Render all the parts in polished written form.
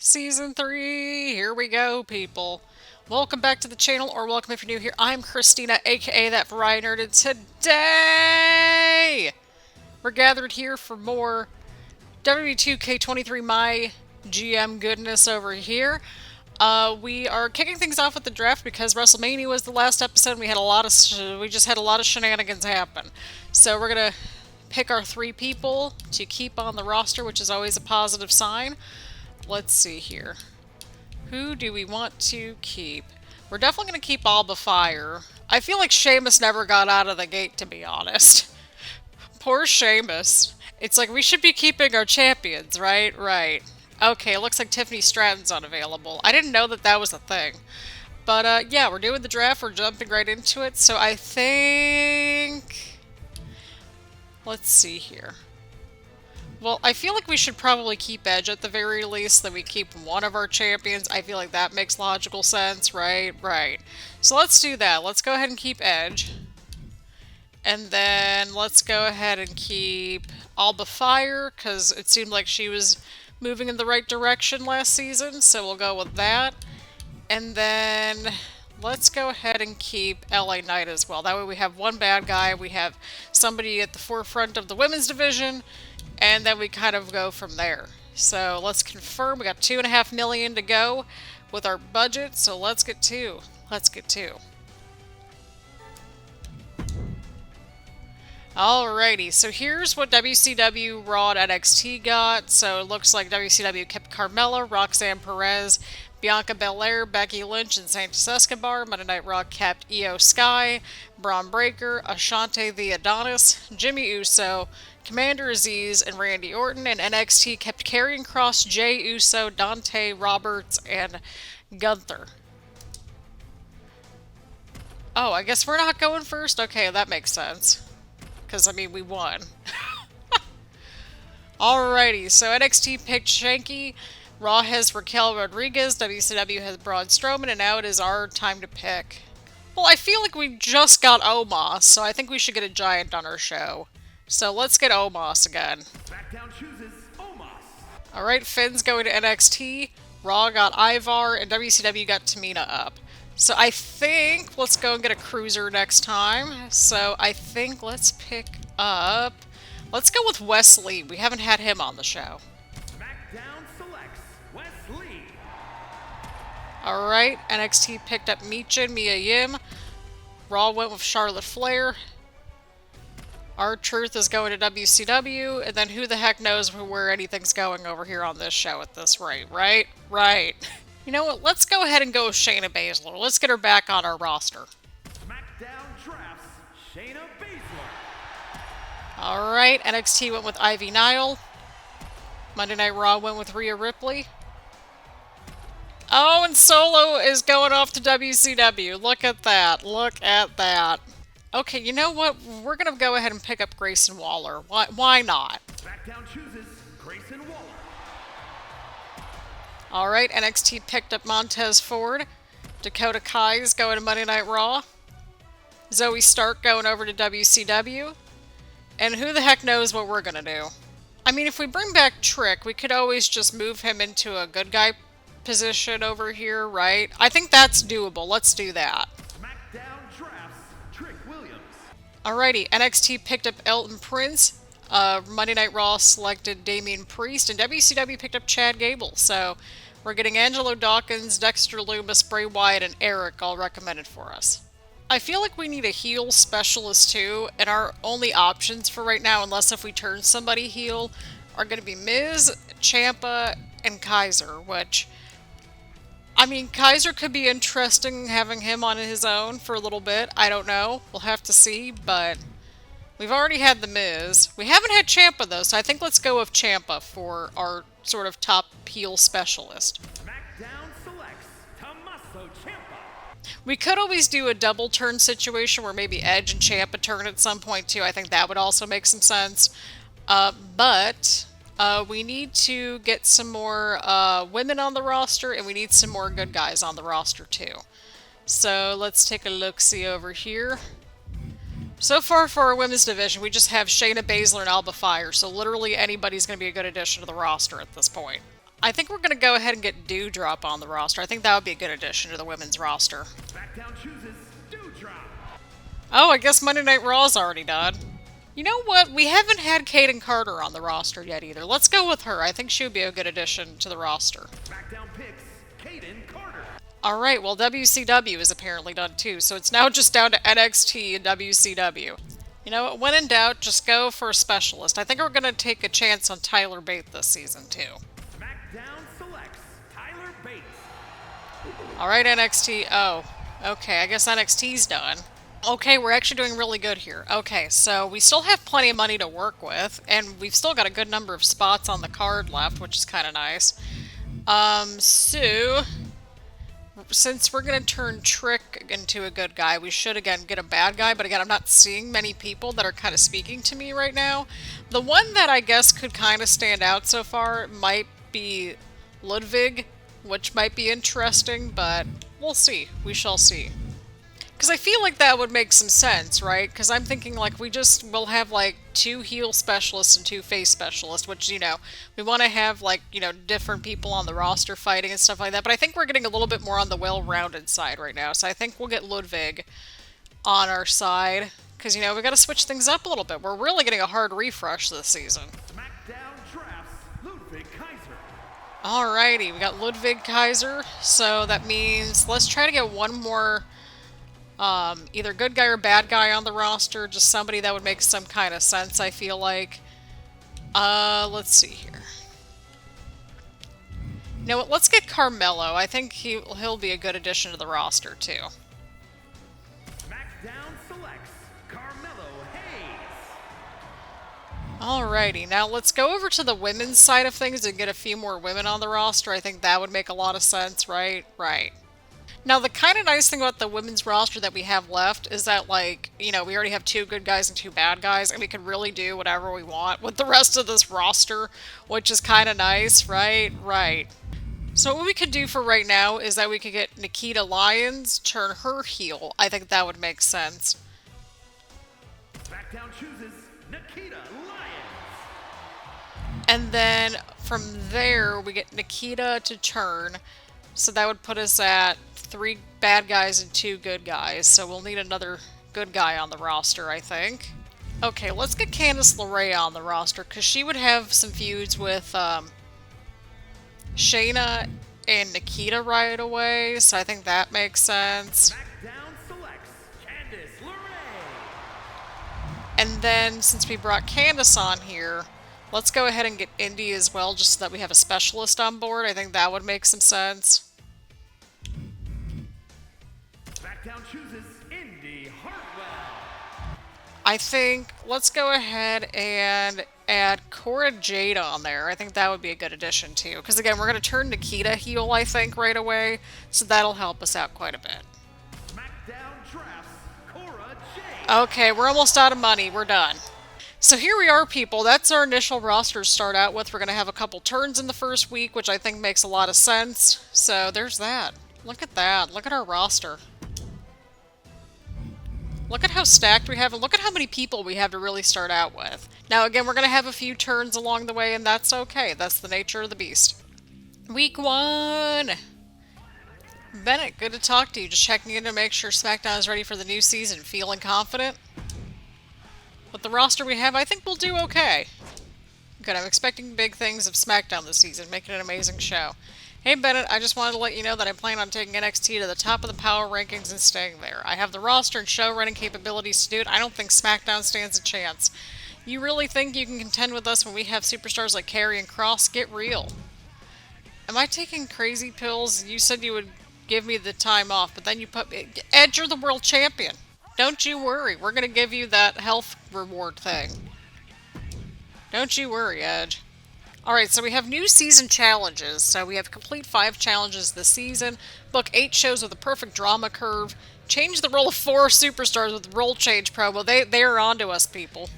Season 3, here we go, people. Welcome back to the channel, or welcome if you're new here. I'm Christina, aka That Variety Nerd, and today we're gathered here for more WWE 2K23 MyGM Goodness over here. We are kicking things off with the draft because WrestleMania was the last episode. And we just had a lot of shenanigans happen. So we're gonna pick our 3 people to keep on the roster, which is always a positive sign. Let's see here. Who do we want to keep? We're definitely going to keep Alba Fire. I feel like Sheamus never got out of the gate, to be honest. Poor Sheamus. It's like we should be keeping our champions, right? Right. Okay, it looks like Tiffany Stratton's unavailable. I didn't know that that was a thing. But yeah, we're doing the draft. We're jumping right into it. So I think... Let's see here. Well, I feel like we should probably keep Edge at the very least, that we keep one of our champions. I feel like that makes logical sense, right? Right. So let's do that. Let's go ahead and keep Edge. And then let's go ahead and keep Alba Fire, because it seemed like she was moving in the right direction last season, so we'll go with that. And then let's go ahead and keep LA Knight as well. That way we have one bad guy, we have somebody at the forefront of the women's division, and then we kind of go from there. So let's confirm. We got $2.5 million to go with our budget. So let's get to. Alrighty. So here's what WCW, Raw, and NXT got. So it looks like WCW kept Carmelo, Roxanne Perez, Bianca Belair, Becky Lynch, and Santos Escobar. Monday Night Raw kept Io Sky, Braun Breaker, Ashante the Adonis, Jimmy Uso, Commander Aziz, and Randy Orton. And NXT kept Karrion Kross, Jey Uso, Dante Roberts, and Gunther. Oh, I guess we're not going first? Okay, that makes sense. Because, I mean, we won. Alrighty, so NXT picked Shanky, Raw has Raquel Rodriguez, WCW has Braun Strowman, and now it is our time to pick. Well, I feel like we just got Omos, so I think we should get a giant on our show. So let's get Omos again. SmackDown chooses Omos. Alright, Finn's going to NXT, Raw got Ivar, and WCW got Tamina up. So I think let's go and get a cruiser next time. So I think let's pick up... Let's go with Wesley. We haven't had him on the show. SmackDown selects Wesley. Alright, NXT picked up Michin, Mia Yim. Raw went with Charlotte Flair. R-Truth is going to WCW, and then who the heck knows where anything's going over here on this show at this rate, right? Right. You know what, let's go ahead and go with Shayna Baszler. Let's get her back on our roster. SmackDown drafts Shayna Baszler. Alright, NXT went with Ivy Nile. Monday Night Raw went with Rhea Ripley. Oh, and Solo is going off to WCW. Look at that. Look at that. Okay, you know what? We're going to go ahead and pick up Grayson Waller. Why not? SmackDown chooses Grayson Waller. Alright, NXT picked up Montez Ford. Dakota Kai's going to Monday Night Raw. Zoe Stark going over to WCW. And who the heck knows what we're going to do? I mean, if we bring back Trick, we could always just move him into a good guy position over here, right? I think that's doable. Let's do that. Alrighty, NXT picked up Elton Prince, Monday Night Raw selected Damian Priest, and WCW picked up Chad Gable. So we're getting Angelo Dawkins, Dexter Lumis, Bray Wyatt, and Eric all recommended for us. I feel like we need a heel specialist too, and our only options for right now, unless if we turn somebody heel, are going to be Miz, Ciampa, and Kaiser, which... I mean, Kaiser could be interesting having him on his own for a little bit. I don't know. We'll have to see, but we've already had The Miz. We haven't had Ciampa, though, so I think let's go with Ciampa for our sort of top heel specialist. SmackDown selects Tommaso Ciampa. We could always do a double turn situation where maybe Edge and Ciampa turn at some point, too. I think that would also make some sense. But we need to get some more women on the roster, and we need some more good guys on the roster too. So let's take a look-see over here. So far for our women's division, we just have Shayna Baszler and Alba Fire, so literally anybody's going to be a good addition to the roster at this point. I think we're going to go ahead and get Dewdrop on the roster. I think that would be a good addition to the women's roster. SmackDown chooses Dewdrop. Oh, I guess Monday Night Raw's already done. You know what? We haven't had Kaden Carter on the roster yet either. Let's go with her. I think she would be a good addition to the roster. SmackDown picks Kaden Carter. Alright, well WCW is apparently done too, so it's now just down to NXT and WCW. You know what? When in doubt, just go for a specialist. I think we're going to take a chance on Tyler Bate this season too. SmackDown selects Tyler Bates. Alright, NXT. Oh, okay, I guess NXT's done. Okay, we're actually doing really good here. Okay, so we still have plenty of money to work with, and we've still got a good number of spots on the card left, which is kind of nice. So since we're going to turn Trick into a good guy, we should again get a bad guy, but again, I'm not seeing many people that are kind of speaking to me right now. The one that I guess could kind of stand out so far might be Ludwig, which might be interesting, but we'll see. We shall see. Because I feel like that would make some sense, right? Because I'm thinking, like, we'll have, like, 2 heel specialists and 2 face specialists, which, you know, we want to have, like, you know, different people on the roster fighting and stuff like that. But I think we're getting a little bit more on the well-rounded side right now. So I think we'll get Ludwig on our side. Because, you know, we got to switch things up a little bit. We're really getting a hard refresh this season. SmackDown drafts Ludwig Kaiser. Alrighty, we got Ludwig Kaiser. So that means let's try to get one more either good guy or bad guy on the roster, just somebody that would make some kind of sense, I feel like. Let's see here. You know what, let's get Carmelo. I think he'll be a good addition to the roster, too. SmackDown selects Carmelo Hayes. Alrighty, now let's go over to the women's side of things and get a few more women on the roster. I think that would make a lot of sense, right? Right. Now, the kind of nice thing about the women's roster that we have left is that, like, you know, we already have 2 good guys and 2 bad guys, and we can really do whatever we want with the rest of this roster, which is kind of nice, right? Right. So what we could do for right now is that we could get Nikita Lyons, turn her heel. I think that would make sense. SmackDown chooses Nikita Lyons. And then from there, we get Nikita to turn. So that would put us at 3 bad guys and 2 good guys. So we'll need another good guy on the roster, I think. Okay, let's get Candice LeRae on the roster, because she would have some feuds with Shayna and Nikita right away. So I think that makes sense. SmackDown selects Candice LeRae. And then, since we brought Candice on here, let's go ahead and get Indy as well, just so that we have a specialist on board. I think that would make some sense. SmackDown chooses Indy Hartwell. I think let's go ahead and add Cora Jade on there. I think that would be a good addition too. Because again, we're going to turn Nikita heel, I think, right away. So that'll help us out quite a bit. SmackDown drafts Cora Jade. Okay, we're almost out of money. We're done. So here we are, people. That's our initial roster to start out with. We're going to have a couple turns in the first week, which I think makes a lot of sense. So there's that. Look at that. Look at our roster. Look at how stacked we have, and look at how many people we have to really start out with. Now, again, we're going to have a few turns along the way, and that's okay. That's the nature of the beast. Week 1! Bennett, good to talk to you. Just checking in to make sure SmackDown is ready for the new season. Feeling confident? With the roster we have, I think we'll do okay. Good, I'm expecting big things of SmackDown this season, making an amazing show. Hey Bennett, I just wanted to let you know that I plan on taking NXT to the top of the power rankings and staying there. I have the roster and show running capabilities to do it. I don't think SmackDown stands a chance. You really think you can contend with us when we have superstars like Carrie and Cross? Get real. Am I taking crazy pills? You said you would give me the time off, but then you put me... Edge, you're the world champion. Don't you worry. We're going to give you that health reward thing. Don't you worry, Edge. Alright, so we have new season challenges. So we have complete 5 challenges this season, book 8 shows with a perfect drama curve, change the role of 4 superstars with role change promo. They are onto us, people.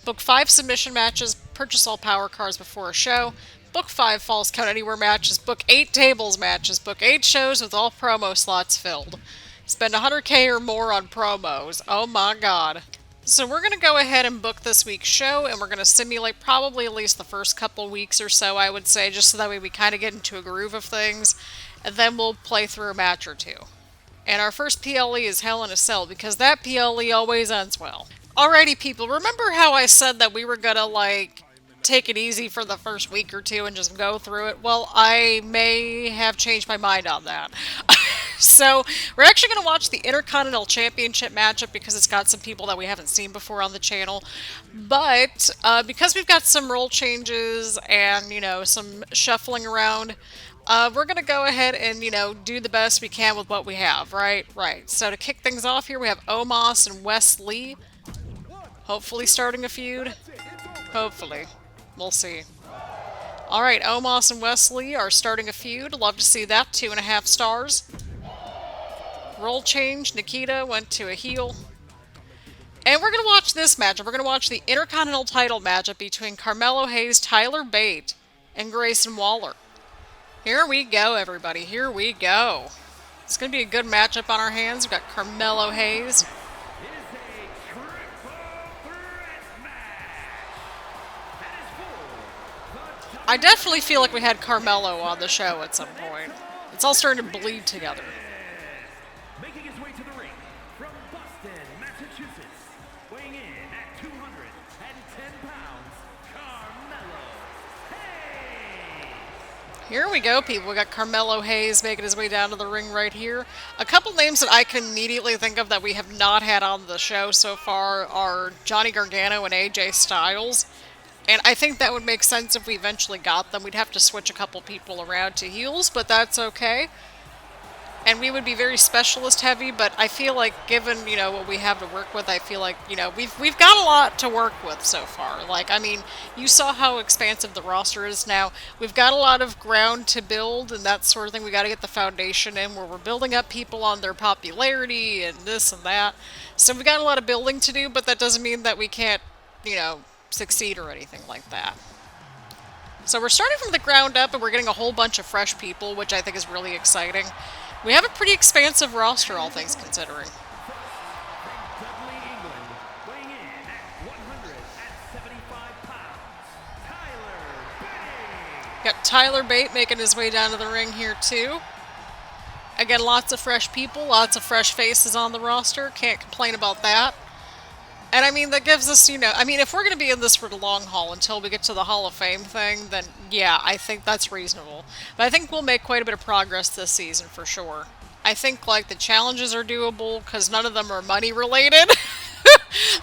Book 5 submission matches, purchase all power cards before a show, book 5 Falls Count Anywhere matches, book 8 tables matches, book 8 shows with all promo slots filled. Spend $100K or more on promos. Oh my god. So we're going to go ahead and book this week's show, and we're going to simulate probably at least the first couple weeks or so, I would say, just so that way we kind of get into a groove of things, and then we'll play through a match or two. And our first PLE is Hell in a Cell, because that PLE always ends well. Alrighty, people, remember how I said that we were going to, like, take it easy for the first week or two and just go through it? Well, I may have changed my mind on that. So, we're actually going to watch the Intercontinental Championship matchup because it's got some people that we haven't seen before on the channel. But, because we've got some role changes and, some shuffling around, we're going to go ahead and, do the best we can with what we have, right? Right. So, to kick things off here, we have Omos and Wes Lee. Hopefully starting a feud. Hopefully. We'll see. Alright, Omos and Wes Lee are starting a feud. Love to see that. 2.5 stars. Role change. Nikita went to a heel. And we're going to watch this matchup. We're going to watch the Intercontinental title matchup between Carmelo Hayes, Tyler Bate, and Grayson Waller. Here we go, everybody. Here we go. It's going to be a good matchup on our hands. We've got Carmelo Hayes. I definitely feel like we had Carmelo on the show at some point. It's all starting to bleed together. Making his way to the ring from Boston, Massachusetts, weighing in at 210 pounds, Carmelo Hayes. Here we go, people. We got Carmelo Hayes making his way down to the ring right here. A couple names that I can immediately think of that we have not had on the show so far are Johnny Gargano and AJ Styles. And I think that would make sense if we eventually got them. We'd have to switch a couple people around to heels, but that's okay. And we would be very specialist heavy, but I feel like given, what we have to work with, I feel like, we've got a lot to work with so far. Like, I mean, you saw how expansive the roster is now. We've got a lot of ground to build and that sort of thing. We got to get the foundation in where we're building up people on their popularity and this and that. So we've got a lot of building to do, but that doesn't mean that we can't, succeed or anything like that. So we're starting from the ground up and we're getting a whole bunch of fresh people, which I think is really exciting. We have a pretty expansive roster, all things considering. Dudley, England, weighing in at 175 pounds, Tyler Bate. Got Tyler Bate making his way down to the ring here too. Again, lots of fresh people, lots of fresh faces on the roster. Can't complain about that. And I mean, that gives us, if we're going to be in this for the long haul until we get to the Hall of Fame thing, then yeah, I think that's reasonable. But I think we'll make quite a bit of progress this season for sure. I think, the challenges are doable because none of them are money related.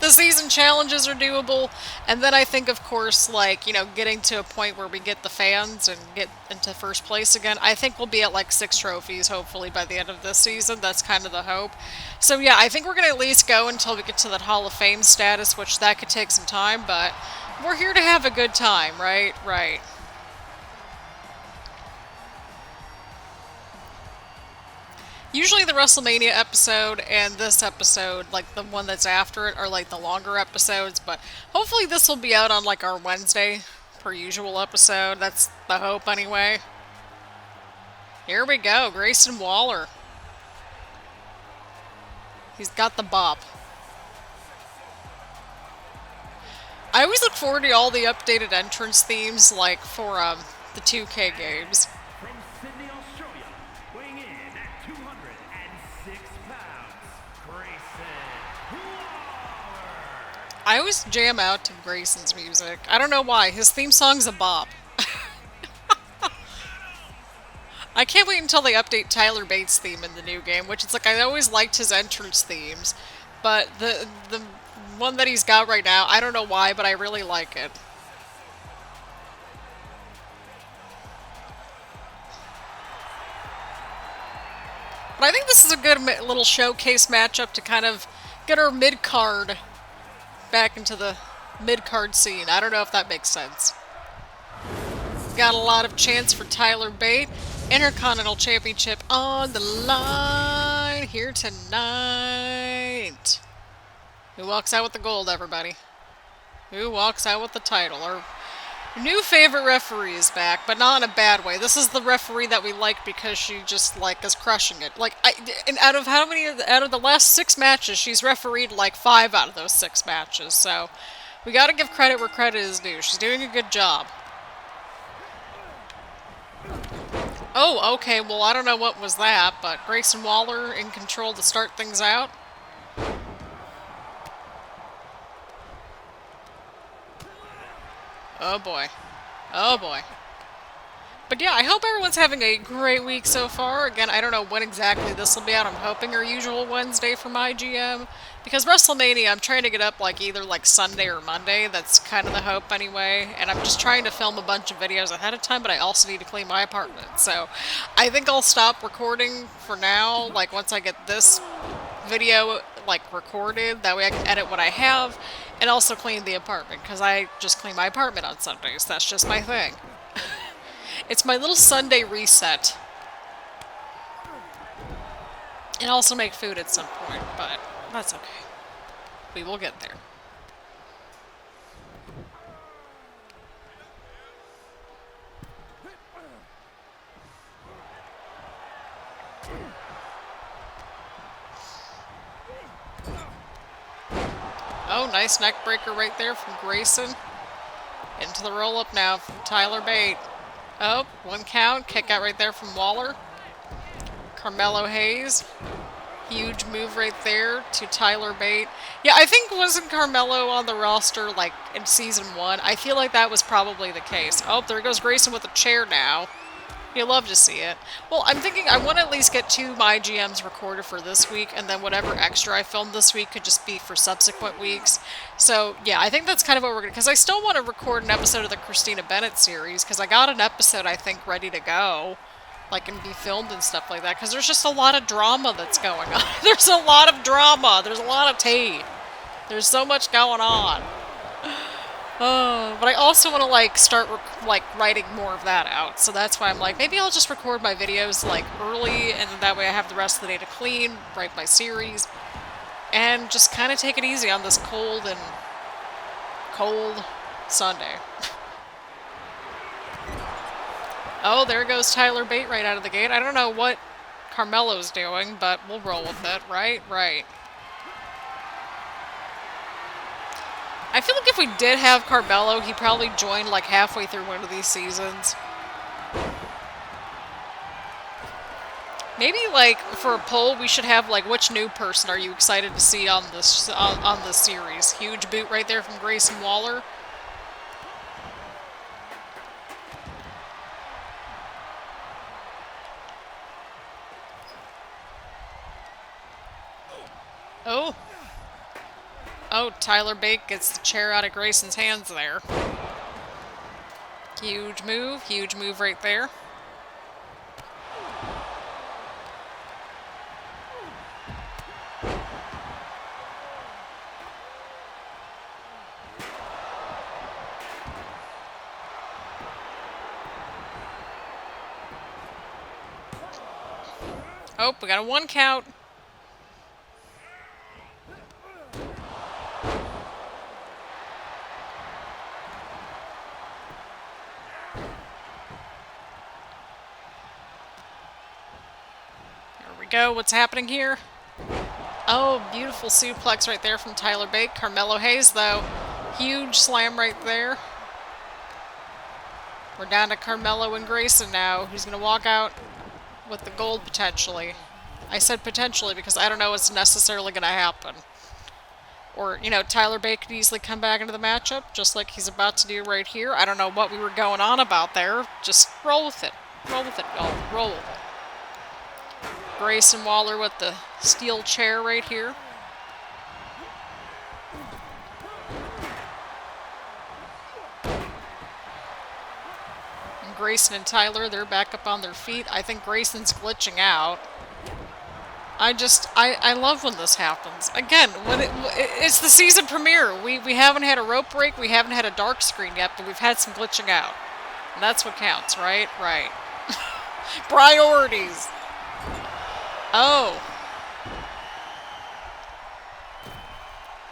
The season challenges are doable. And then I think, of course, getting to a point where we get the fans and get into first place again, I think we'll be at 6 trophies, hopefully, by the end of this season. That's kind of the hope. So, yeah, I think we're going to at least go until we get to that Hall of Fame status, which that could take some time, but we're here to have a good time, right? Right. Usually the WrestleMania episode and this episode, the one that's after it, are the longer episodes, but hopefully this will be out on our Wednesday per usual episode. That's the hope anyway. Here we go, Grayson Waller. He's got the bop. I always look forward to all the updated entrance themes for the 2K games. From Sydney, Australia, weighing in at 206 pounds, Grayson Waller. I always jam out to Grayson's music. I don't know why. His theme song's a bop. I can't wait until they update Tyler Bates' theme in the new game, which it's I always liked his entrance themes, but the one that he's got right now, I don't know why, but I really like it. But I think this is a good little showcase matchup to kind of get our mid-card back into the mid-card scene. I don't know if that makes sense. Got a lot of chance for Tyler Bate. Intercontinental Championship on the line here tonight. Who walks out with the gold, everybody? Who walks out with the title? Or New favorite referee is back, but not in a bad way. This is the referee that we like because she just like is crushing it. And out of how many out of the last 6 matches, she's refereed like 5 out of those 6 matches. So we got to give credit where credit is due. She's doing a good job. Oh, okay. Well, I don't know what was that, but Grayson Waller in control to start things out. Oh boy. Oh boy. But yeah, I hope everyone's having a great week so far. Again, I don't know when exactly this will be out. I'm hoping our usual Wednesday for my GM. Because WrestleMania, I'm trying to get up like either like Sunday or Monday. That's kind of the hope anyway. And I'm just trying to film a bunch of videos ahead of time, but I also need to clean my apartment. So I think I'll stop recording for now, like once I get this video like recorded. That way I can edit what I have and also clean the apartment. Because I just clean my apartment on Sundays. That's just my thing. It's my little Sunday reset. And also make food at some point, but that's okay. We will get there. Oh, nice neck breaker right there from Grayson. Into the roll-up now from Tyler Bate. Oh, 1 count. Kick out right there from Waller. Carmelo Hayes. Huge move right there to Tyler Bate. Yeah, I think wasn't Carmelo on the roster like in season 1? I feel like that was probably the case. Oh, there goes Grayson with a chair now. You'll love to see it. Well, I'm thinking I want to at least get 2 MyGMs recorded for this week, and then whatever extra I filmed this week could just be for subsequent weeks. So, yeah, I think that's kind of what we're going to... Because I still want to record an episode of the Christina Bennett series, because I got an episode, I think, ready to go. Like, and be filmed and stuff like that, because there's just a lot of drama that's going on. There's a lot of drama. There's a lot of tea. There's so much going on. But I also want to like start like writing more of that out, so that's why I'm like, maybe I'll just record my videos like early, and then that way I have the rest of the day to clean, write my series, and just kind of take it easy on this cold Sunday. Oh, there goes Tyler Bate right out of the gate. I don't know what Carmelo's doing, but we'll roll with it, right? Right. I feel like if we did have Carmelo, he probably joined like halfway through one of these seasons. Maybe like for a poll, we should have like which new person are you excited to see on this on this series? Huge boot right there from Grayson Waller. Oh. Oh, Tyler Bate gets the chair out of Grayson's hands there. Huge move right there. Oh, we got a 1 count. Go. What's happening here? Oh, beautiful suplex right there from Tyler Bate. Carmelo Hayes, though. Huge slam right there. We're down to Carmelo and Grayson now, who's going to walk out with the gold potentially. I said potentially because I don't know what's necessarily going to happen. Or, you know, Tyler Bate could easily come back into the matchup, just like he's about to do right here. I don't know what we were going on about there. Just roll with it. Roll with it, y'all. Roll with it. Grayson Waller with the steel chair right here. And Grayson and Tyler, they're back up on their feet. I think Grayson's glitching out. I love when this happens. Again, when it's the season premiere. We haven't had a rope break, we haven't had a dark screen yet, but we've had some glitching out. And that's what counts, right? Right. Priorities. Oh.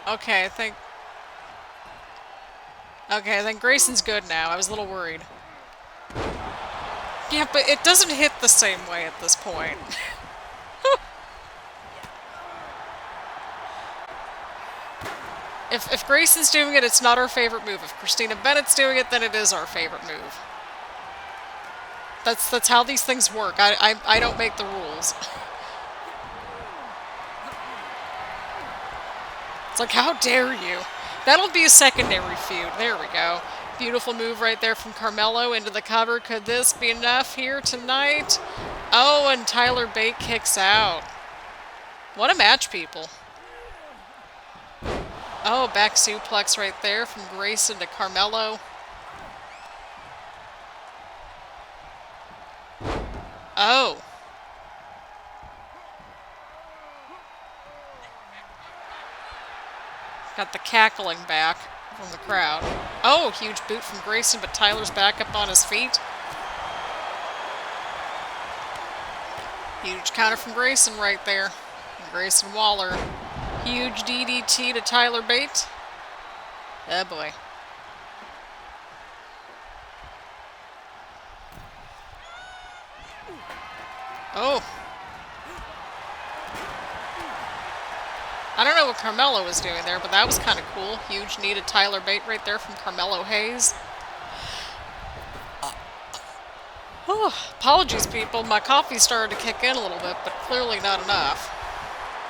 Okay, I think... Okay, then Grayson's good now. I was a little worried. Yeah, but it doesn't hit the same way at this point. If Grayson's doing it, it's not our favorite move. If Christina Bennett's doing it, then it is our favorite move. That's how these things work. I don't make the rules. It's like, how dare you? That'll be a secondary feud. There we go. Beautiful move right there from Carmelo into the cover. Could this be enough here tonight? Oh, and Tyler Bate kicks out. What a match, people. Oh, back suplex right there from Grayson to Carmelo. Oh. Got the cackling back from the crowd. Oh, huge boot from Grayson, but Tyler's back up on his feet. Huge counter from Grayson right there. And Grayson Waller. Huge DDT to Tyler Bate. Oh boy. Oh. I don't know what Carmelo was doing there, but that was kind of cool. Huge knee to Tyler Bate right there from Carmelo Hayes. Oh, apologies, people. My coffee started to kick in a little bit, but clearly not enough.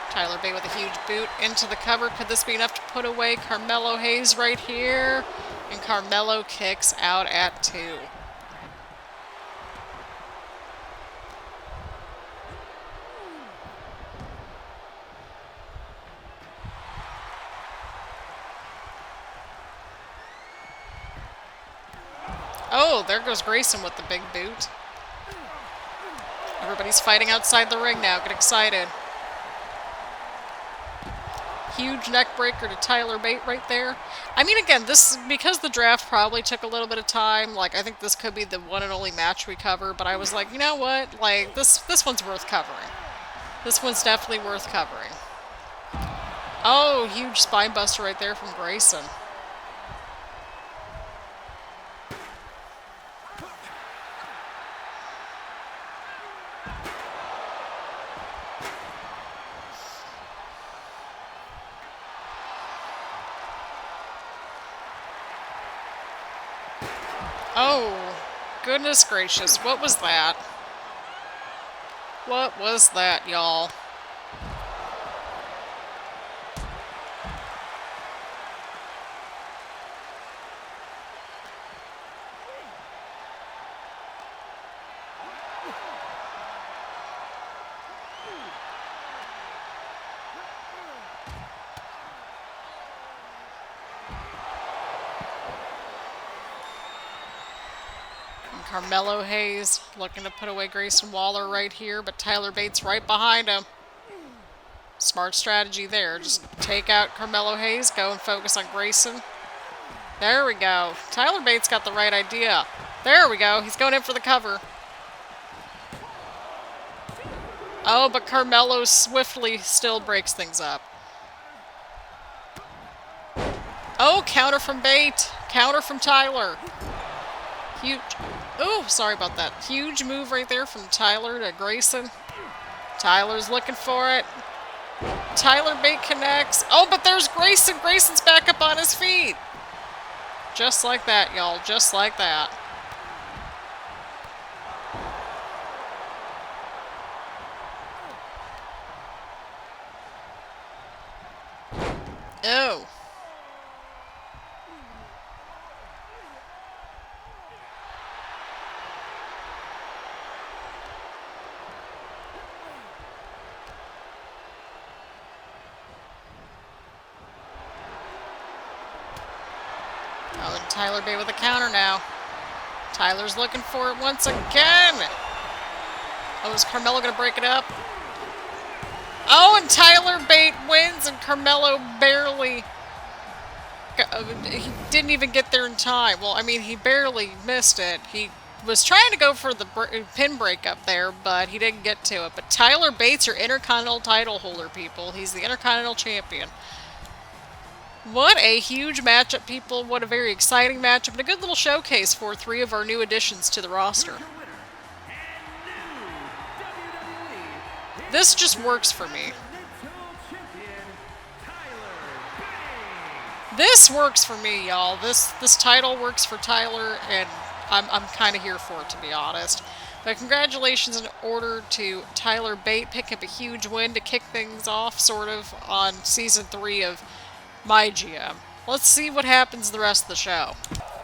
Tyler Bate with a huge boot into the cover. Could this be enough to put away Carmelo Hayes right here? And Carmelo kicks out at 2. Oh, there goes Grayson with the big boot. Everybody's fighting outside the ring now. Get excited. Huge neck breaker to Tyler Bate right there. I mean, again, this, because the draft probably took a little bit of time, like, I think this could be the one and only match we cover, but I was like, you know what? Like, this one's worth covering. This one's definitely worth covering. Oh, huge spine buster right there from Grayson. Oh, goodness gracious, what was that? What was that, y'all? Carmelo Hayes looking to put away Grayson Waller right here, but Tyler Bates right behind him. Smart strategy there. Just take out Carmelo Hayes, go and focus on Grayson. There we go. Tyler Bates got the right idea. There we go. He's going in for the cover. Oh, but Carmelo swiftly still breaks things up. Oh, counter from Bate. Counter from Tyler. Huge. Oh, sorry about that. Huge move right there from Tyler to Grayson. Tyler's looking for it. Tyler Bate connects. Oh, but there's Grayson. Grayson's back up on his feet. Just like that, y'all. Just like that. Oh. Oh, and Tyler Bate with a counter now. Tyler's looking for it once again. Oh, is Carmelo going to break it up? Oh, and Tyler Bate wins, and Carmelo barely... He didn't even get there in time. Well, I mean, he barely missed it. He was trying to go for the pin breakup there, but he didn't get to it. But Tyler Bates, your Intercontinental title holder, people. He's the Intercontinental champion. What a huge matchup, people. What a very exciting matchup and a good little showcase for three of our new additions to the roster. Your winner and new WWE This just works for me. Intercontinental Champion, Tyler Bate. This works for me, y'all. This title works for Tyler, and I'm kind of here for it, to be honest. But congratulations in order to Tyler Bate picking up a huge win to kick things off, sort of, on Season 3 of MyGM. Let's see what happens the rest of the show.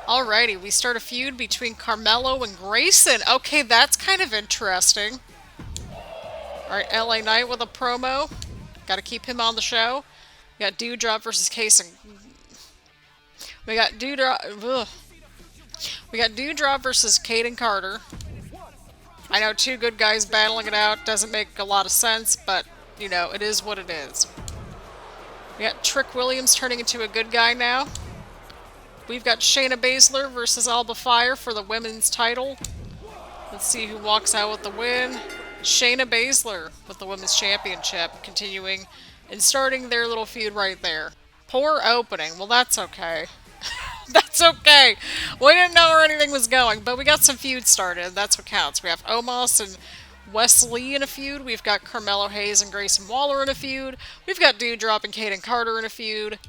Alrighty, we start a feud between Carmelo and Grayson. Okay, that's kind of interesting. Alright, LA Knight with a promo. Gotta keep him on the show. We got Dewdrop versus Case and... We got Dewdrop... Ugh. We got Dewdrop versus Caden Carter. I know two good guys battling it out. Doesn't make a lot of sense, but, you know, it is what it is. We got Trick Williams turning into a good guy now. We've got Shayna Baszler versus Alba Fire for the women's title. Let's see who walks out with the win. Shayna Baszler with the women's championship, continuing and starting their little feud right there. Poor opening. Well, that's okay. That's okay. We didn't know where anything was going, but we got some feuds started. That's what counts. We have Omos and Wesley in a feud. We've got Carmelo Hayes and Grayson Waller in a feud. We've got Dewdrop and Caden Carter in a feud.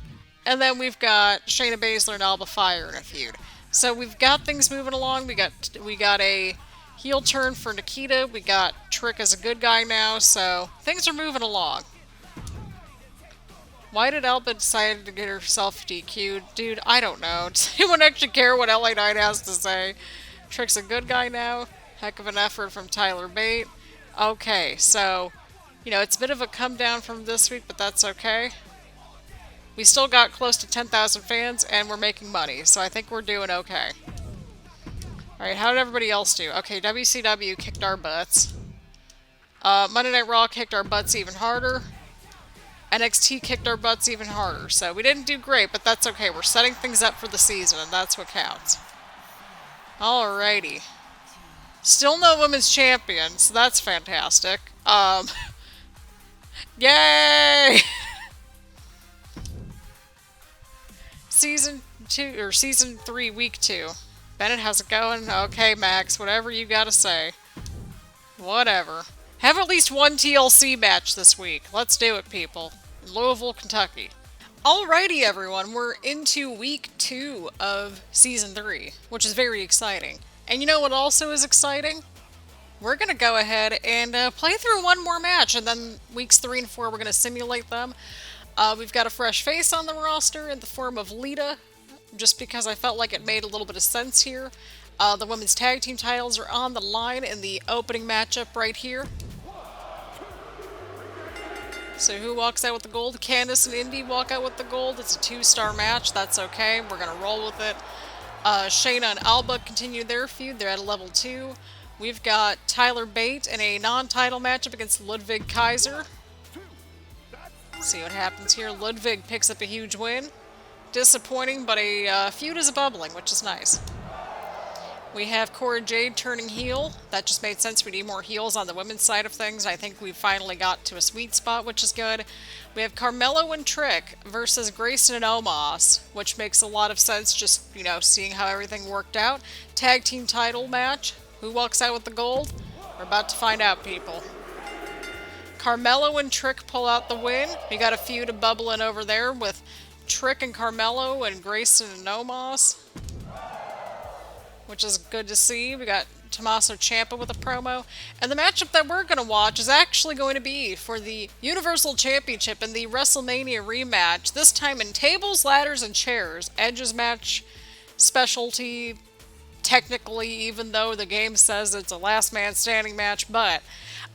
And then we've got Shayna Baszler and Alba Fire in a feud. So we've got things moving along. We got a heel turn for Nikita. We got Trick as a good guy now. So things are moving along. Why did Alba decide to get herself DQ'd? Dude, I don't know. Does anyone actually care what LA Knight has to say? Trick's a good guy now. Heck of an effort from Tyler Bate. Okay, so, you know, it's a bit of a come down from this week, but that's okay. We still got close to 10,000 fans, and we're making money, so I think we're doing okay. Alright, how did everybody else do? Okay, WCW kicked our butts. Monday Night Raw kicked our butts even harder. NXT kicked our butts even harder, so we didn't do great, but that's okay. We're setting things up for the season, and that's what counts. Alrighty. Still no women's champion, so that's fantastic. Yay! Season 2, or Season 3, Week 2. Bennett, how's it going? Okay, Max, whatever you gotta say. Whatever. Have at least one TLC match this week. Let's do it, people. In Louisville, Kentucky. Alrighty, everyone. We're into week 2 of Season 3, which is very exciting. And you know what also is exciting? We're going to go ahead and play through one more match, and then weeks 3 and 4, we're going to simulate them. We've got a fresh face on the roster in the form of Lita, just because I felt like it made a little bit of sense here. The women's tag team titles are on the line in the opening matchup right here. So who walks out with the gold? Candice and Indy walk out with the gold. It's a 2-star match. That's okay. We're going to roll with it. Shayna and Alba continue their feud. They're at a level 2. We've got Tyler Bate in a non-title matchup against Ludwig Kaiser. See what happens here. Ludwig picks up a huge win. Disappointing, but a feud is bubbling, which is nice. We have Cora Jade turning heel. That just made sense. We need more heels on the women's side of things. I think we finally got to a sweet spot, which is good. We have Carmelo and Trick versus Grayson and Omos, which makes a lot of sense, just, you know, seeing how everything worked out. Tag team title match. Who walks out with the gold? We're about to find out, people. Carmelo and Trick pull out the win. We got a feud bubbling over there with Trick and Carmelo and Grayson and Omos, which is good to see. We got Tommaso Ciampa with a promo. And the matchup that we're going to watch is actually going to be for the Universal Championship in the WrestleMania rematch, this time in tables, ladders, and chairs. Edge's match specialty, technically, even though the game says it's a last man standing match, but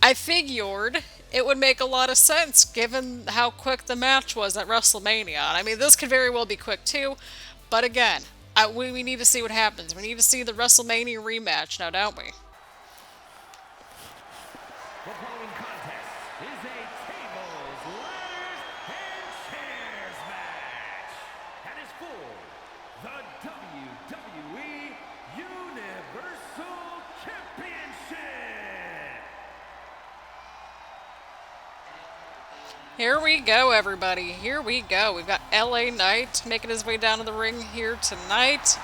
I figured it would make a lot of sense given how quick the match was at WrestleMania. I mean, this could very well be quick too, but again, we need to see what happens. We need to see the WrestleMania rematch now, don't we? The following contest is a tables, ladders, and chairs match. That is for the WWE Universal Championship. Here we go, everybody. Here we go. We've got LA Knight making his way down to the ring here tonight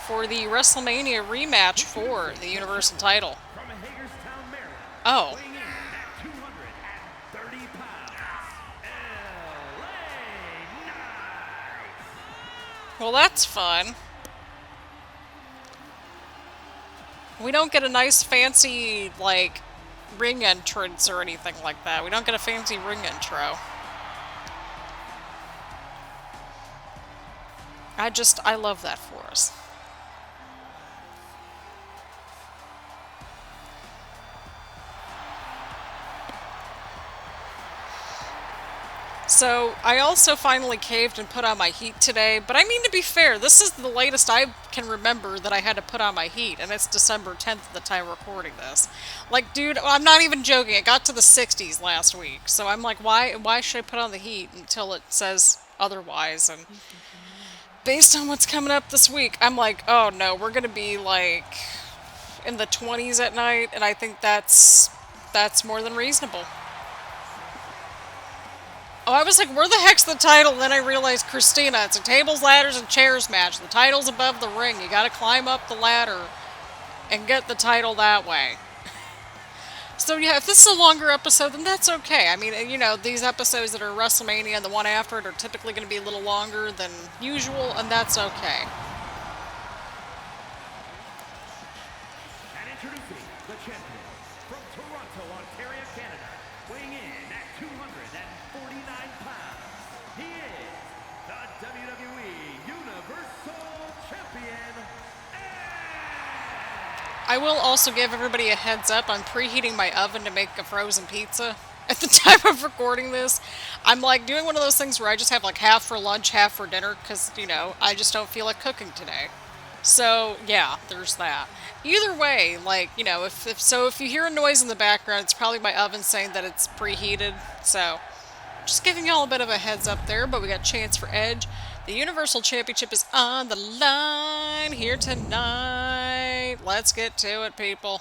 for the WrestleMania rematch for the Universal title. From Hagerstown, Maryland, Oh, weighing in at 230 pounds, LA Knight. well, that's fun. We don't get a nice fancy, like, ring entrance or anything like that. We don't get a fancy ring intro. I love that for us. So, I also finally caved and put on my heat today, but I mean, to be fair, this is the latest I can remember that I had to put on my heat, and it's December 10th at the time recording this. Like, dude, I'm not even joking, it got to the 60s last week, so I'm like, why should I put on the heat until it says otherwise? And based on what's coming up this week, I'm like, oh no, we're gonna be, like, in the 20s at night, and I think that's more than reasonable. Oh, I was like, where the heck's the title? And then I realized, Christina, it's a tables, ladders, and chairs match. The title's above the ring. You gotta climb up the ladder and get the title that way. So yeah, if this is a longer episode, then that's okay. I mean, you know, these episodes that are WrestleMania and the one after it are typically going to be a little longer than usual, and that's okay. And introducing the champion from Toronto, Ontario, Canada, weighing in at 249 pounds. He is the WWE Universal Champion. I will also give everybody a heads up. I'm preheating my oven to make a frozen pizza. At the time of recording this, I'm like doing one of those things where I just have like half for lunch, half for dinner, because, you know, I just don't feel like cooking today. So, yeah, there's that. Either way, like, you know, if you hear a noise in the background, it's probably my oven saying that it's preheated. So, just giving y'all a bit of a heads up there, but we got chance for Edge. The Universal Championship is on the line here tonight. Let's get to it, people.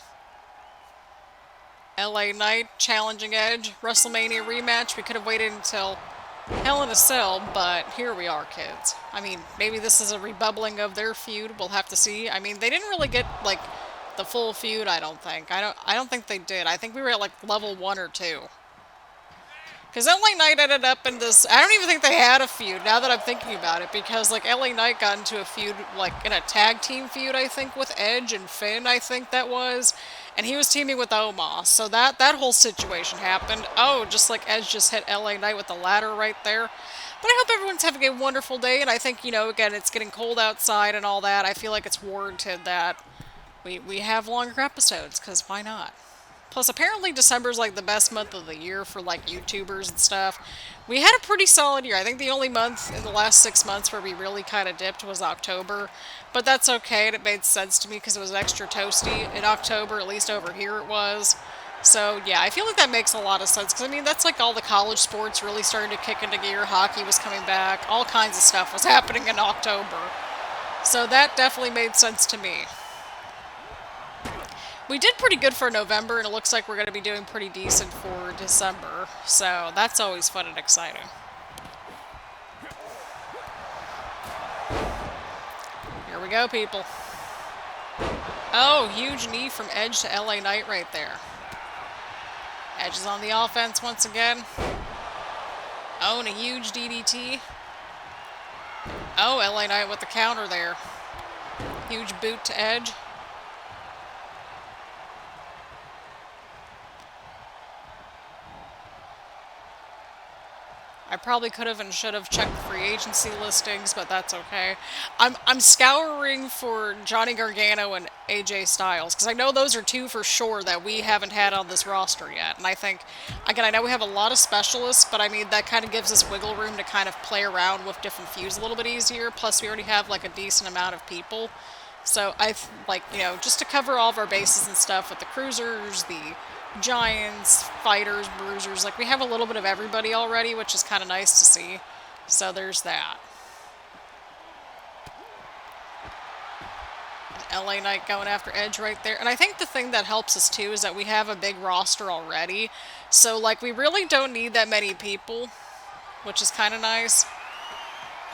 LA Knight challenging Edge. WrestleMania rematch. We could have waited until Hell in a Cell, but here we are, kids. I mean, maybe this is a rebubbling of their feud. We'll have to see. I mean, they didn't really get, like, the full feud, I don't think. I don't think they did. I think we were at, like, level 1 or 2. Because LA Knight ended up in this... I don't even think they had a feud, now that I'm thinking about it. Because, like, LA Knight got into a feud, like, in a tag team feud, I think, with Edge and Finn, I think that was. And he was teaming with Omos. So that whole situation happened. Oh, just like Edge just hit LA Knight with the ladder right there. But I hope everyone's having a wonderful day. And I think, you know, again, it's getting cold outside and all that. I feel like it's warranted that we have longer episodes. Because why not? Plus, apparently December's like the best month of the year for like YouTubers and stuff. We had a pretty solid year. I think the only month in the last 6 months where we really kind of dipped was October. But that's okay, and it made sense to me because it was extra toasty in October, at least over here it was. So yeah, I feel like that makes a lot of sense because I mean, that's like all the college sports really starting to kick into gear. Hockey was coming back. All kinds of stuff was happening in October. So that definitely made sense to me. We did pretty good for November, and it looks like we're going to be doing pretty decent for December. So that's always fun and exciting. Here we go, people. Oh, huge knee from Edge to LA Knight right there. Edge is on the offense once again. Oh, and a huge DDT. Oh, LA Knight with the counter there. Huge boot to Edge. I probably could have and should have checked the free agency listings, but that's okay. I'm scouring for Johnny Gargano and AJ Styles, because I know those are two for sure that we haven't had on this roster yet. And I think, again, I know we have a lot of specialists, but I mean, that kind of gives us wiggle room to kind of play around with different feuds a little bit easier. Plus, we already have, like, a decent amount of people. So, like, you know, just to cover all of our bases and stuff with the cruisers, the Giants, fighters, bruisers, like we have a little bit of everybody already, which is kind of nice to see. So there's that. LA Knight going after Edge right there. And I think the thing that helps us too is that we have a big roster already. So, like, we really don't need that many people, which is kind of nice.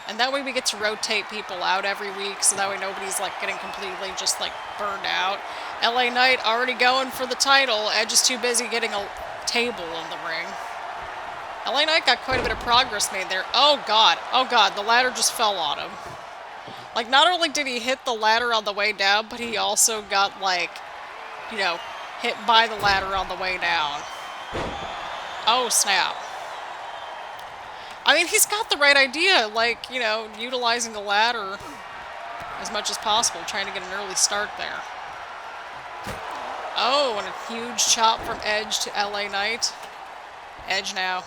And that way we get to rotate people out every week, so that way nobody's, like, getting completely just, like, burned out. LA Knight already going for the title. Edge is too busy getting a table in the ring. LA Knight got quite a bit of progress made there. Oh, God. Oh, God. The ladder just fell on him. Like, not only did he hit the ladder on the way down, but he also got, like, you know, hit by the ladder on the way down. Oh, snap. I mean, he's got the right idea, like, you know, utilizing the ladder as much as possible, trying to get an early start there. Oh, and a huge chop from Edge to LA Knight. Edge now.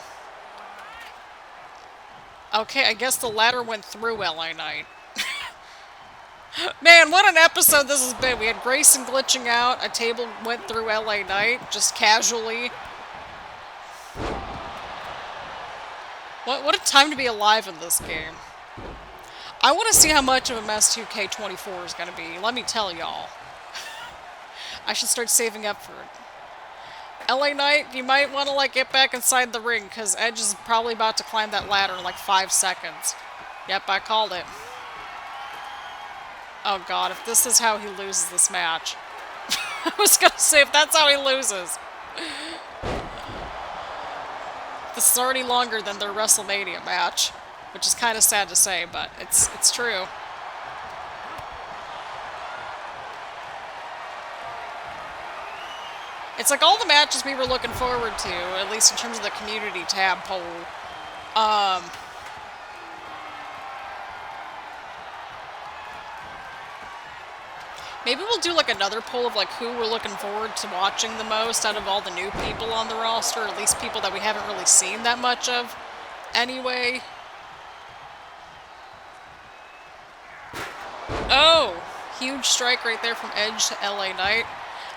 Okay, I guess the ladder went through LA Knight. Man, what an episode this has been. We had Grayson glitching out, a table went through LA Knight, just casually. What a time to be alive in this game. I want to see how much of a mess 2K24 is going to be. Let me tell y'all. I should start saving up for it. LA Knight, you might want to, like, get back inside the ring, because Edge is probably about to climb that ladder in, like, 5 seconds. Yep, I called it. Oh, God, if this is how he loses this match. I was going to say, if that's how he loses. This is already longer than their WrestleMania match, which is kind of sad to say, but it's true. It's like all the matches we were looking forward to, at least in terms of the community tab poll. Maybe we'll do like another poll of like who we're looking forward to watching the most out of all the new people on the roster, or at least people that we haven't really seen that much of anyway. Oh, huge strike right there from Edge to LA Knight.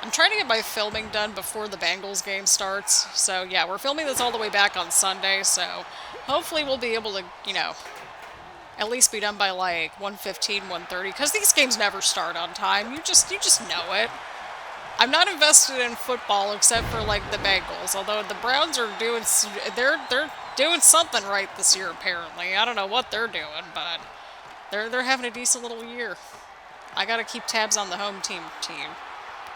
I'm trying to get my filming done before the Bengals game starts. So yeah, we're filming this all the way back on Sunday, so hopefully we'll be able to, you know, at least be done by like 1:15, 1:30, because these games never start on time. You just know it. I'm not invested in football except for like the Bengals, although the Browns are doing they're doing something right this year apparently. I don't know what they're doing, but they're having a decent little year. I got to keep tabs on the home team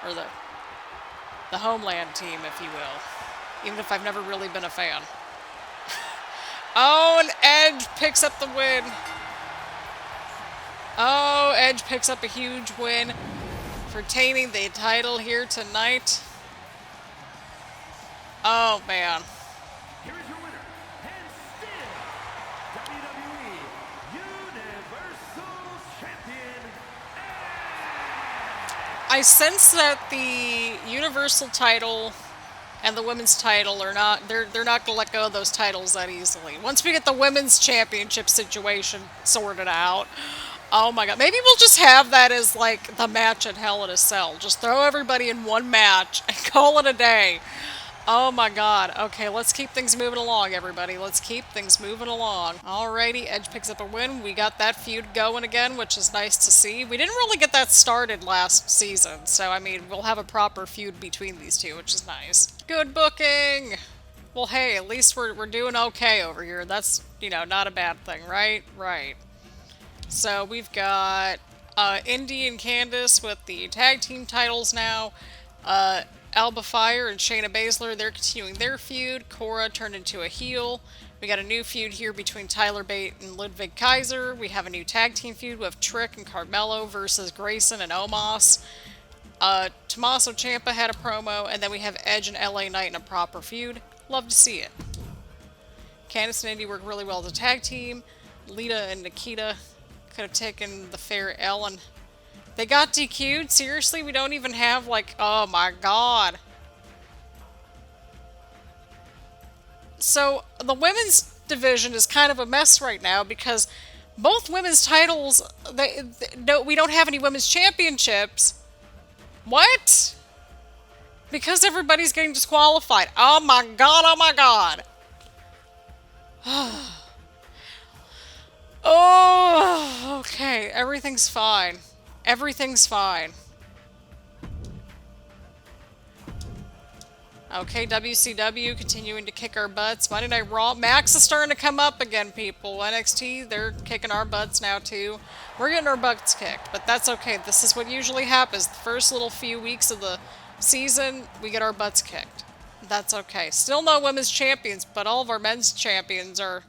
or the homeland team, if you will, even if I've never really been a fan. Oh, and Edge picks up the win. Oh, Edge picks up a huge win, retaining the title here tonight. Oh, man. Here is your winner, and still WWE Universal Champion, I sense that the Universal title and the women's title are not, they're not going to let go of those titles that easily. Once we get the women's championship situation sorted out, oh my god, maybe we'll just have that as like the match at Hell in a Cell. Just throw everybody in one match and call it a day. Oh my god. Okay, let's keep things moving along, everybody. Let's keep things moving along. Alrighty, Edge picks up a win. We got that feud going again, which is nice to see. We didn't really get that started last season, so I mean, we'll have a proper feud between these two, which is nice. Good booking! Well, hey, at least we're doing okay over here. That's, you know, not a bad thing, right? Right. So we've got Indy and Candice with the tag team titles now. Alba Fire and Shayna Baszler, they're continuing their feud. Cora turned into a heel. We got a new feud here between Tyler Bate and Ludwig Kaiser. We have a new tag team feud with Trick and Carmelo versus Grayson and Omos. Tommaso Ciampa had a promo, and then we have Edge and LA Knight in a proper feud. Love to see it. Candice and Indy work really well as a tag team. Lita and Nikita could have taken the fair L, and they got DQ'd? Seriously? We don't even have, like, oh my god. So, the women's division is kind of a mess right now because both women's titles, we don't have any women's championships. What? Because everybody's getting disqualified. Oh my god, oh my god. Oh, okay, everything's fine. Everything's fine. Okay, WCW continuing to kick our butts. Monday Night Raw. Max is starting to come up again, people. NXT, they're kicking our butts now, too. We're getting our butts kicked, but that's okay. This is what usually happens. The first little few weeks of the season, we get our butts kicked. That's okay. Still no women's champions, but all of our men's champions are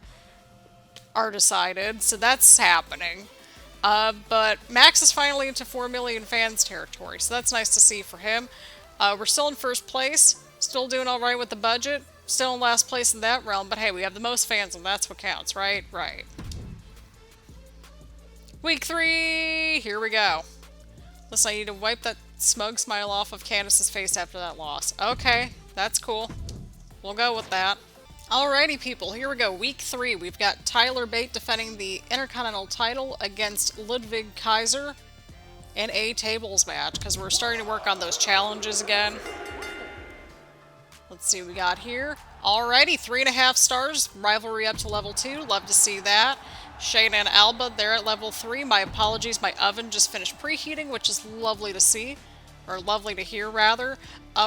decided, so that's happening. But Max is finally into 4 million fans territory, so that's nice to see for him. We're still in first place, still doing alright with the budget, still in last place in that realm, but hey, we have the most fans and that's what counts, right? Right. Week 3! Here we go. Listen, I need to wipe that smug smile off of Candace's face after that loss. Okay, that's cool. We'll go with that. Alrighty, people, here we go. Week 3. We've got Tyler Bate defending the Intercontinental title against Ludwig Kaiser in a tables match, because we're starting to work on those challenges again. Let's see what we got here. Alrighty, 3.5 stars. Rivalry up to level 2. Love to see that. Shayna and Alba, they're at level 3. My apologies, my oven just finished preheating, which is lovely to see. Or lovely to hear, rather.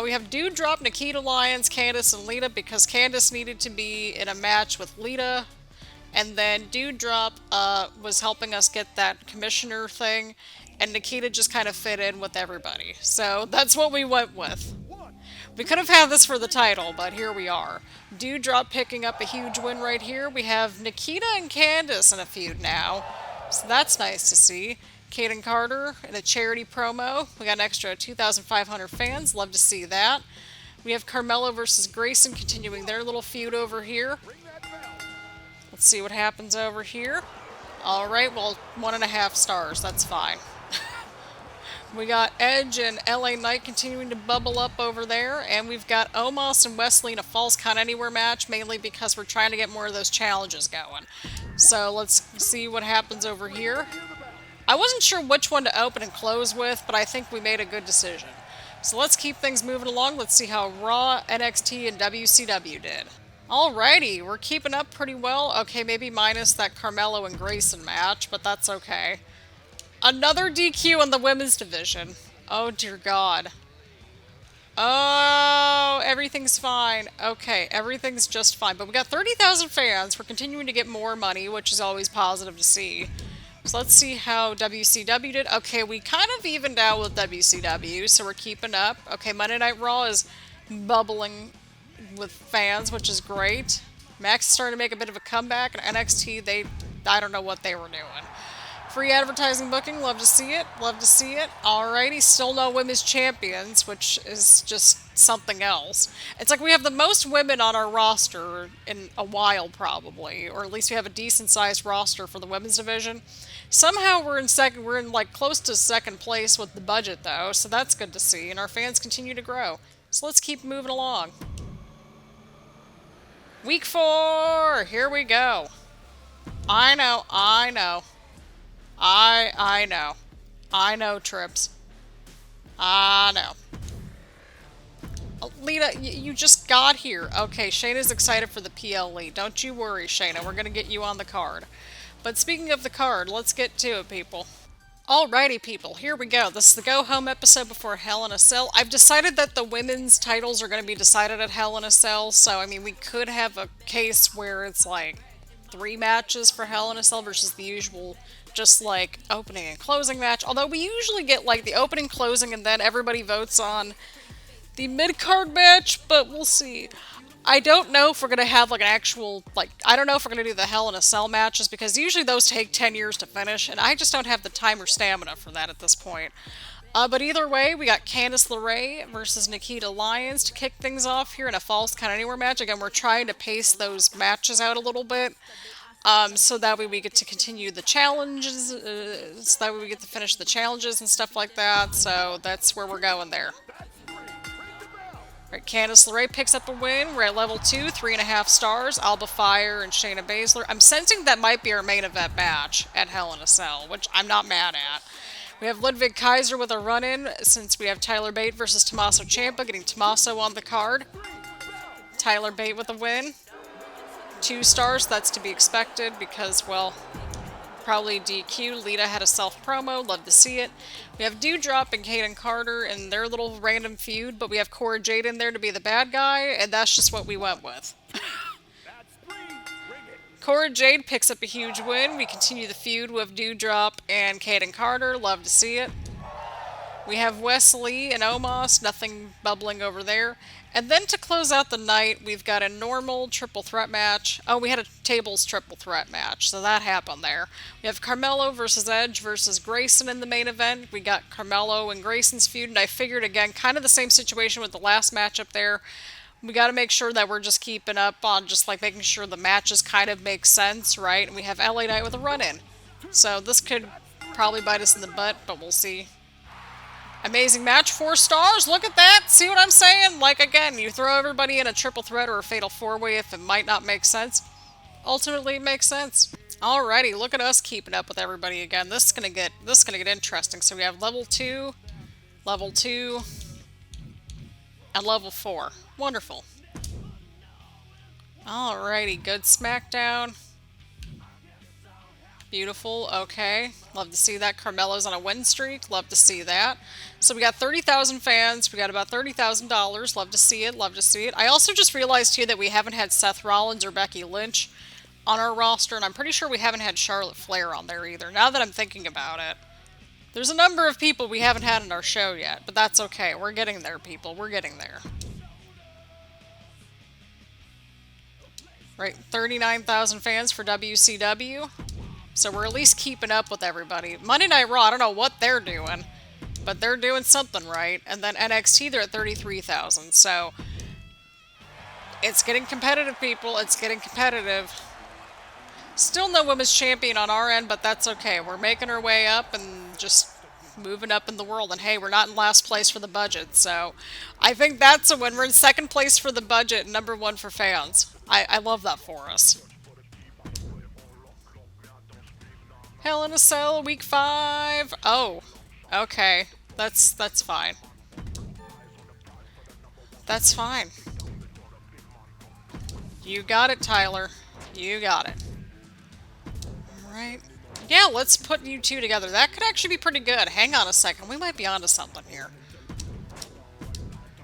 We have Dude Drop, Nikita Lyons, Candice, and Lita, because Candice needed to be in a match with Lita. And then Dude Drop was helping us get that commissioner thing, and Nikita just kind of fit in with everybody. So that's what we went with. We could have had this for the title, but here we are. Dude Drop picking up a huge win right here. We have Nikita and Candice in a feud now, so that's nice to see. Kaden Carter in a charity promo. We got an extra 2,500 fans. Love to see that. We have Carmelo versus Grayson continuing their little feud over here. Let's see what happens over here. Alright, well, 1.5 stars. That's fine. We got Edge and LA Knight continuing to bubble up over there. And we've got Omos and Wesley in a Falls Count Anywhere match, mainly because we're trying to get more of those challenges going. So let's see what happens over here. I wasn't sure which one to open and close with, but I think we made a good decision. So let's keep things moving along. Let's see how Raw, NXT, and WCW did. Alrighty, we're keeping up pretty well. Okay, maybe minus that Carmelo and Grayson match, but that's okay. Another DQ in the women's division. Oh dear God. Oh, everything's fine. Okay, everything's just fine. But we got 30,000 fans. We're continuing to get more money, which is always positive to see. So let's see how WCW did. Okay, we kind of evened out with WCW, so we're keeping up. Okay, Monday Night Raw is bubbling with fans, which is great. Max is starting to make a bit of a comeback, and NXT, I don't know what they were doing. Free advertising booking, love to see it, love to see it. Alrighty, still no women's champions, which is just something else. It's like we have the most women on our roster in a while, probably, or at least we have a decent-sized roster for the women's division. Somehow we're in like close to second place with the budget, though, so that's good to see, and our fans continue to grow. So let's keep moving along. Week 4, here we go. I know. I know, Trips. I know. Lita, you just got here. Okay, Shayna's excited for the PLE. Don't you worry, Shayna. We're going to get you on the card. But speaking of the card, let's get to it, people. Alrighty, people. Here we go. This is the Go Home episode before Hell in a Cell. I've decided that the women's titles are going to be decided at Hell in a Cell. So, I mean, we could have a case where it's like 3 matches for Hell in a Cell versus the usual just like opening and closing match. Although we usually get like the opening, closing, and then everybody votes on the mid-card match, but we'll see. I don't know if we're going to have like an actual, I don't know if we're going to do the Hell in a Cell matches, because usually those take 10 years to finish, and I just don't have the time or stamina for that at this point. But either way, we got Candice LeRae versus Nikita Lyons to kick things off here in a Falls Count Anywhere match. Again, we're trying to pace those matches out a little bit. So that way we get to continue the challenges, so that way we get to finish the challenges and stuff like that, so that's where we're going there. Alright, Candice LeRae picks up a win. We're at level 2, 3.5 stars, Alba Fire and Shayna Baszler. I'm sensing that might be our main event match at Hell in a Cell, which I'm not mad at. We have Ludwig Kaiser with a run-in, since we have Tyler Bate versus Tommaso Ciampa, getting Tommaso on the card. Tyler Bate with a win. 2 stars, that's to be expected because, well, Probably DQ. Lita had a self promo. Love to see it. We have Dewdrop and Kaden Carter in their little random feud, but we have Cora Jade in there to be the bad guy, and that's just what we went with. That's 3. Bring it. Cora Jade picks up a huge win. We continue the feud with Dewdrop and Kaden Carter. Love to see it. We have Wesley and Omos, nothing bubbling over there. And then to close out the night, we've got a normal triple threat match. Oh, we had a tables triple threat match, so that happened there. We have Carmelo versus Edge versus Grayson in the main event. We got Carmelo and Grayson's feud, and I figured, again, kind of the same situation with the last matchup there. We got to make sure that we're just keeping up on just like making sure the matches kind of make sense, right? And we have LA Knight with a run-in. So this could probably bite us in the butt, but we'll see. Amazing match, 4 stars. Look at that. See what I'm saying? Like, again, you throw everybody in a triple threat or a fatal 4-way if it might not make sense. Ultimately, it makes sense. Alrighty, look at us keeping up with everybody again. This is gonna get interesting. So we have level 2, and level 4. Wonderful. Alrighty, good SmackDown. Beautiful, okay. Love to see that. Carmelo's on a win streak. Love to see that. So we got 30,000 fans. We got about $30,000. Love to see it. Love to see it. I also just realized here that we haven't had Seth Rollins or Becky Lynch on our roster, and I'm pretty sure we haven't had Charlotte Flair on there either, now that I'm thinking about it. There's a number of people we haven't had in our show yet, but that's okay. We're getting there, people. We're getting there. Right, 39,000 fans for WCW. So we're at least keeping up with everybody. Monday Night Raw, I don't know what they're doing, but they're doing something right. And then NXT, they're at 33,000. So it's getting competitive, people. It's getting competitive. Still no women's champion on our end, but that's okay. We're making our way up and just moving up in the world. And hey, we're not in last place for the budget. So I think that's a win. We're in second place for the budget, number 1 for fans. I love that for us. Hell in a Cell, week 5. Oh, okay. That's fine. That's fine. You got it, Tyler. You got it. Alright. Yeah, let's put you two together. That could actually be pretty good. Hang on a second. We might be onto something here.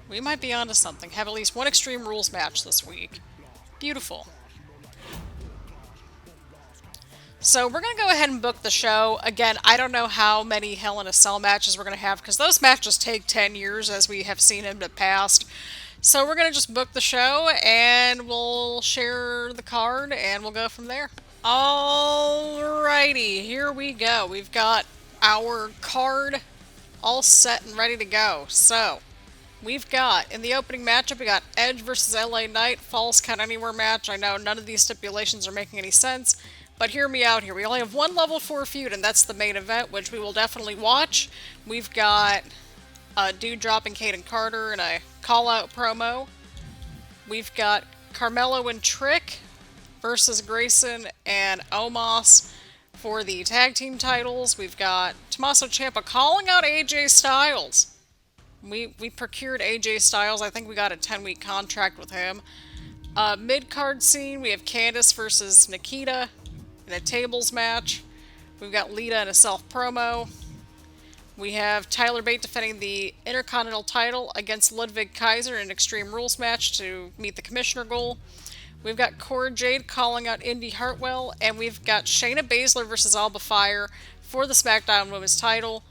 We might be onto something. Have at least one Extreme Rules match this week. Beautiful. So we're going to go ahead and book the show. Again, I don't know how many Hell in a Cell matches we're going to have, because those matches take 10 years, as we have seen in the past. So we're going to just book the show, and we'll share the card, and we'll go from there. Alrighty, here we go. We've got our card all set and ready to go. So, we've got, in the opening matchup, we got Edge versus LA Knight, Falls Count Anywhere match. I know none of these stipulations are making any sense, but hear me out here. We only have one level 4 feud, and that's the main event, which we will definitely watch. We've got Dewdrop and Kaden Carter in a call-out promo. We've got Carmelo and Trick versus Grayson and Omos for the tag team titles. We've got Tommaso Ciampa calling out AJ Styles. We procured AJ Styles. I think we got a 10-week contract with him. Mid-card scene, we have Candice versus Nikita in a tables match. We've got Lita in a self-promo. We have Tyler Bate defending the Intercontinental title against Ludwig Kaiser in an Extreme Rules match to meet the Commissioner goal. We've got Cora Jade calling out Indy Hartwell, and we've got Shayna Baszler versus Alba Fire for the SmackDown Women's title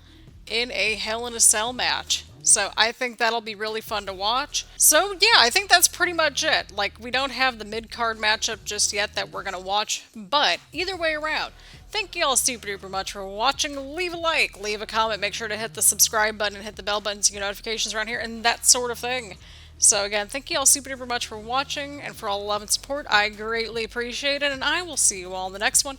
in a Hell in a Cell match. So I think that'll be really fun to watch. So yeah, I think that's pretty much it. Like, we don't have the mid-card matchup just yet that we're going to watch, but either way around, thank you all super duper much for watching. Leave a like, leave a comment, make sure to hit the subscribe button and hit the bell button so you get notifications around here and that sort of thing. So again, thank you all super duper much for watching and for all the love and support. I greatly appreciate it, and I will see you all in the next one.